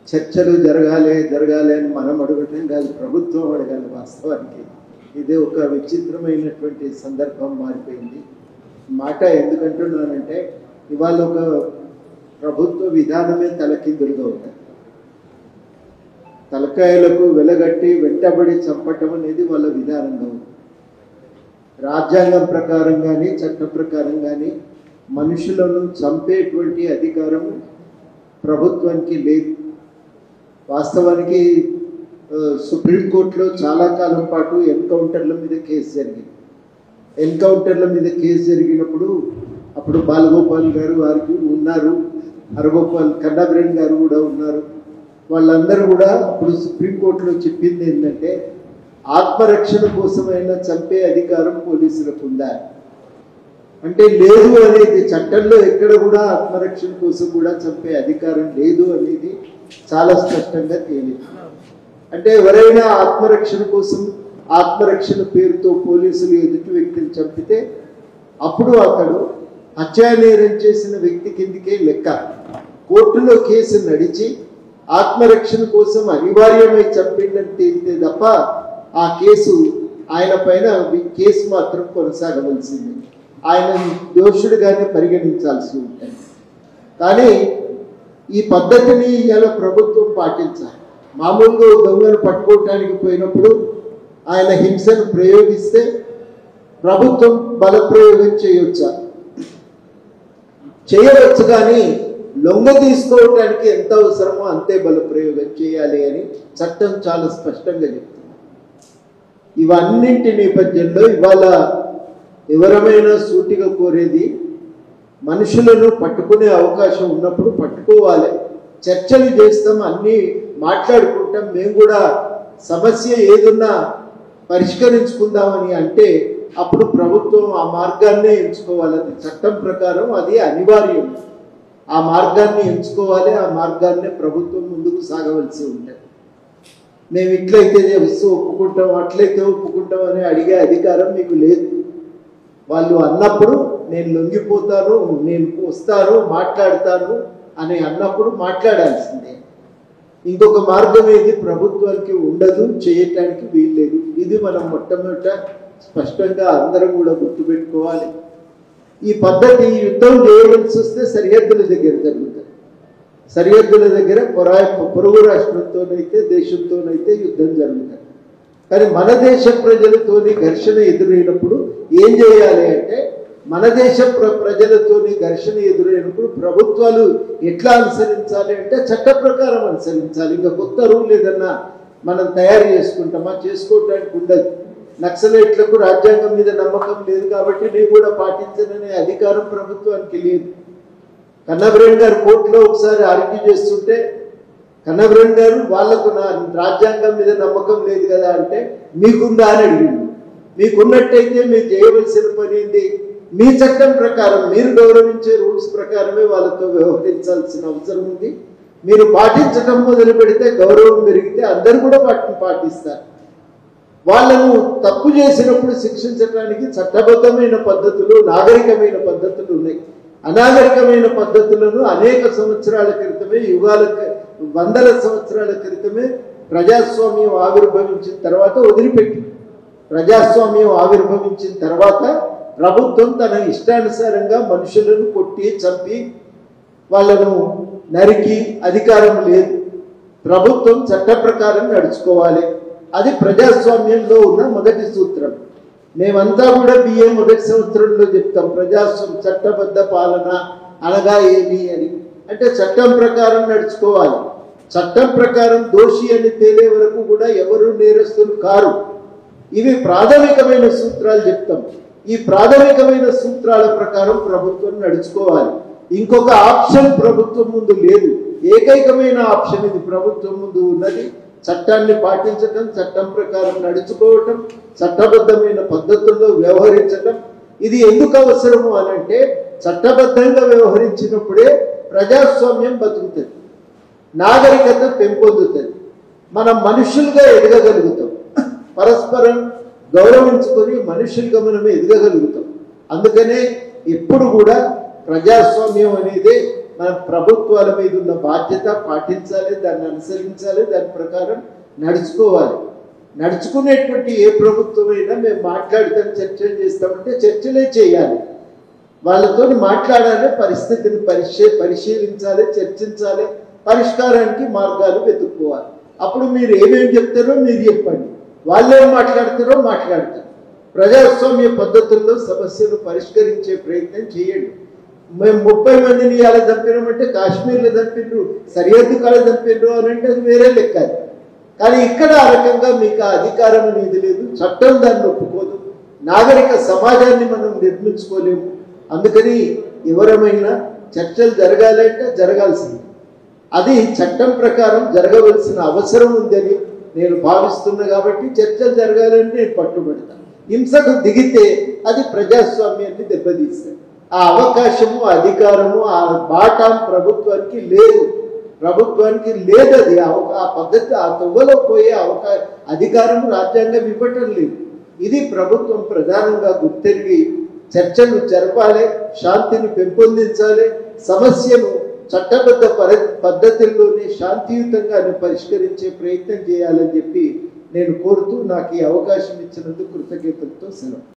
చర్చలు జరగాలి అని మనం అడగటం కాదు, ప్రభుత్వం అడగాలి. వాస్తవానికి ఇది ఒక విచిత్రమైనటువంటి సందర్భం మారిపోయింది. మాట ఎందుకంటున్నానంటే ఇవాళ ఒక ప్రభుత్వ విధానమే తలకిందులుగా ఉంది. తలకాయలకు వెలగట్టి వెంటబడి చంపటం అనేది వాళ్ళ విధానంగా ఉంది. రాజ్యాంగం ప్రకారం కానీ చట్ట ప్రకారం కానీ మనుషులను చంపేటువంటి అధికారం ప్రభుత్వానికి లేదు. వాస్తవానికి సుప్రీంకోర్టులో చాలా కాలం పాటు ఎన్కౌంటర్ల మీద కేసు జరిగింది. ఎన్కౌంటర్ల మీద కేసు జరిగినప్పుడు అప్పుడు బాలగోపాల్ గారు వారికి ఉన్నారు, హరగోపాల్ కన్నాబ్రేన్ గారు కూడా ఉన్నారు. వాళ్ళందరూ కూడా అప్పుడు సుప్రీంకోర్టులో చెప్పింది ఏంటంటే ఆత్మరక్షణ కోసమైనా చంపే అధికారం పోలీసులకు ఉందా అంటే లేదు అనేది, చట్టంలో ఎక్కడ కూడా ఆత్మరక్షణ కోసం కూడా చంపే అధికారం లేదు అనేది చాలా స్పష్టంగా తేలింది. అంటే ఎవరైనా ఆత్మరక్షణ కోసం ఆత్మరక్షణ పేరుతో పోలీసులు ఎదుటి వ్యక్తిని చంపితే అప్పుడు అతడు హత్యానేరం చేసిన వ్యక్తి కిందికే లెక్క. కోర్టులో కేసు నడిచి ఆత్మరక్షణ కోసం అనివార్యమై చంపిందని తేలితే తప్ప ఆ కేసు ఆయన పైన కేసు మాత్రం కొనసాగవలసింది, ఆయన దోషుడిగానే పరిగణించాల్సి ఉంటుంది. కానీ ఈ పద్ధతిని ఇలా ప్రభుత్వం పాటించాలి. మామూలుగా దొంగను పట్టుకోవటానికి పోయినప్పుడు ఆయన హింసను ప్రయోగిస్తే ప్రభుత్వం బలప్రయోగం చేయొచ్చా? చేయవచ్చు, కానీ లొంగ తీసుకోవటానికి ఎంత అవసరమో అంతే బలప్రయోగం చేయాలి అని చట్టం చాలా స్పష్టంగా చెప్తుంది. ఇవన్నింటి నేపథ్యంలో ఇవాళ ఎవరమైనా సూటిగా కోరేది మనుషులను పట్టుకునే అవకాశం ఉన్నప్పుడు పట్టుకోవాలి, చర్చలు చేస్తాం, అన్నీ మాట్లాడుకుంటాం, మేము కూడా సమస్య ఏదున్నా పరిష్కరించుకుందామని అంటే అప్పుడు ప్రభుత్వం ఆ మార్గాన్నే ఎంచుకోవాలని చట్టం ప్రకారం అది అనివార్యం. ఆ మార్గాన్ని ఎంచుకోవాలి, ఆ మార్గాన్నే ప్రభుత్వం ముందుకు సాగవలసి ఉంటుంది. మేము ఇట్లయితే చేస్తూ ఒప్పుకుంటాం, అట్లయితే ఒప్పుకుంటాం అని అడిగే అధికారం మీకు లేదు. వాళ్ళు అన్నప్పుడు నేను లొంగిపోతాను, నేను వస్తాను, మాట్లాడతాను అని అన్నప్పుడు మాట్లాడాల్సిందే. ఇంకొక మార్గం ఏది ప్రభుత్వానికి ఉండదు, చేయటానికి వీల్లేదు. ఇది మనం మొట్టమొదట స్పష్టంగా అందరం కూడా గుర్తుపెట్టుకోవాలి. ఈ పద్ధతి యుద్ధం చేయవలసి వస్తే సరిహద్దుల దగ్గర జరుగుతుంది. సరిహద్దుల దగ్గర పొరుగు రాష్ట్రంతోనైతే దేశంతోనైతే యుద్ధం జరుగుతుంది. కానీ మన దేశ ప్రజలతోని ఘర్షణ ఎదురైనప్పుడు ఏం చేయాలి అంటే మన దేశ ప్రజలతోని ఘర్షణ ఎదురైనప్పుడు ప్రభుత్వాలు ఎట్లా అనుసరించాలి అంటే చట్ట ప్రకారం అనుసరించాలి. ఇంకా కొత్త రూల్ ఏదన్నా మనం తయారు చేసుకుంటామా? చేసుకోవడానికి ఉండదు. నక్సలైట్లకు రాజ్యాంగం మీద నమ్మకం లేదు కాబట్టి నేను కూడా పాటించననే అధికారం ప్రభుత్వానికి లేదు. కన్నాబ్రేన్ గారు కోర్టులో ఒకసారి ఆర్గ్యూ చేస్తుంటే కన్నాబ్రేన్ గారు వాళ్లకు నా రాజ్యాంగం మీద నమ్మకం లేదు కదా అంటే మీకుందా అని అడిగింది. మీకున్నట్టయితే మీరు చేయవలసిన పని ఏంటి? మీ చట్టం ప్రకారం మీరు గౌరవించే రూల్స్ ప్రకారమే వాళ్ళతో వ్యవహరించాల్సిన అవసరం ఉంది. మీరు పాటించడం మొదలు పెడితే గౌరవం పెరిగితే అందరూ కూడా పాటిస్తారు. వాళ్ళను తప్పు చేసినప్పుడు శిక్షించడానికి చట్టబద్ధమైన పద్ధతులు, నాగరికమైన పద్ధతులు ఉన్నాయి. అనాగరికమైన పద్ధతులను అనేక సంవత్సరాల క్రితమే, వందల సంవత్సరాల క్రితమే ప్రజాస్వామ్యం ఆవిర్భవించిన తర్వాత వదిలిపెట్టి, ప్రజాస్వామ్యం ఆవిర్భవించిన తర్వాత ప్రభుత్వం తన ఇష్టానుసారంగా మనుషులను కొట్టి చంపి వాళ్ళను నరికి అధికారం లేదు. ప్రభుత్వం చట్ట ప్రకారం నడుచుకోవాలి. అది ప్రజాస్వామ్యంలో ఉన్న మొదటి సూత్రం. మేమంతా కూడా బిఏ మొదటి సంవత్సరంలో చెప్తాం ప్రజాస్వామ్యం చట్టబద్ధ పాలన అనగా ఏమి అని. అంటే చట్టం ప్రకారం నడుచుకోవాలి. చట్టం ప్రకారం దోషి అని తేలే వరకు కూడా ఎవరు నేరస్తులు కారు. ఇవి ప్రాథమికమైన సూత్రాలు చెప్తాం. ఈ ప్రాథమికమైన సూత్రాల ప్రకారం ప్రభుత్వం నడుచుకోవాలి. ఇంకొక ఆప్షన్ ప్రభుత్వం ముందు లేదు. ఏకైకమైన ఆప్షన్ ఇది ప్రభుత్వం ముందు ఉన్నది. చట్టాన్ని పాటించటం, చట్టం ప్రకారం నడుచుకోవటం, చట్టబద్ధమైన పద్ధతుల్లో వ్యవహరించటం. ఇది ఎందుకు అవసరము అనంటే చట్టబద్ధంగా వ్యవహరించినప్పుడే ప్రజాస్వామ్యం బతుకుతుంది, నాగరికత పెంపొందుతుంది, మనం మనుషులుగా ఎదగగలుగుతాం, పరస్పరం గౌరవించుకొని మనుషులుగా మనం ఎదగగలుగుతాం. అందుకనే ఎప్పుడు కూడా ప్రజాస్వామ్యం అనేది మన ప్రభుత్వాల మీద ఉన్న బాధ్యత పాటించాలి, దాన్ని అనుసరించాలి, దాని ప్రకారం నడుచుకోవాలి. నడుచుకునేటువంటి ఏ ప్రభుత్వమైనా మేము మాట్లాడతాం, చర్చలు చేస్తామంటే చర్చలే చేయాలి. వాళ్ళతో మాట్లాడాలి, పరిస్థితిని పరిశీలించాలి, చర్చించాలి, పరిష్కారానికి మార్గాలు వెతుక్కోవాలి. అప్పుడు మీరు ఏమేమి చెప్తారో మీరు చెప్పండి, వాళ్ళేం మాట్లాడతారో మాట్లాడతారు. ప్రజాస్వామ్య పద్ధతుల్లో సమస్యను పరిష్కరించే ప్రయత్నం చేయండి. మేము 30 మందిని ఇలా చంపినామంటే కాశ్మీర్లో చంపినారు, సరిహద్దు కాడ చంపినారు అని అంటే అది వేరే లెక్క. కానీ ఇక్కడ ఆ రకంగా మీకు ఆ అధికారం అనేది లేదు, చట్టం దాన్ని ఒప్పుకోదు, నాగరిక సమాజాన్ని మనం నిర్మించుకోలేము. అందుకని ఎవరమైనా చర్చలు జరగాలంటే జరగాల్సింది, అది చట్టం ప్రకారం జరగవలసిన అవసరం ఉందని నేను భావిస్తున్నా. కాబట్టి చర్చలు జరగాలని నేను పట్టుబడతాను. హింసకు దిగితే అది ప్రజాస్వామ్యాన్ని దెబ్బతీస్తుంది. ఆ అవకాశము, అధికారము, ఆ బాట ప్రభుత్వానికి లేదు. ప్రభుత్వానికి లేదు. అది ఆ పద్ధతి, ఆ తొవ్వలో పోయే అధికారం రాజ్యాంగం ఇవ్వటం లేదు. ఇది ప్రభుత్వం ప్రధానంగా గుర్తెరిగి చర్చలు జరపాలి, శాంతిని పెంపొందించాలి, సమస్యను చట్టబద్ధ పద్ధతుల్లోనే శాంతియుతంగా పరిష్కరించే ప్రయత్నం చేయాలని చెప్పి నేను కోరుతూ నాకు ఈ అవకాశం ఇచ్చినందుకు కృతజ్ఞతలతో సెలవు.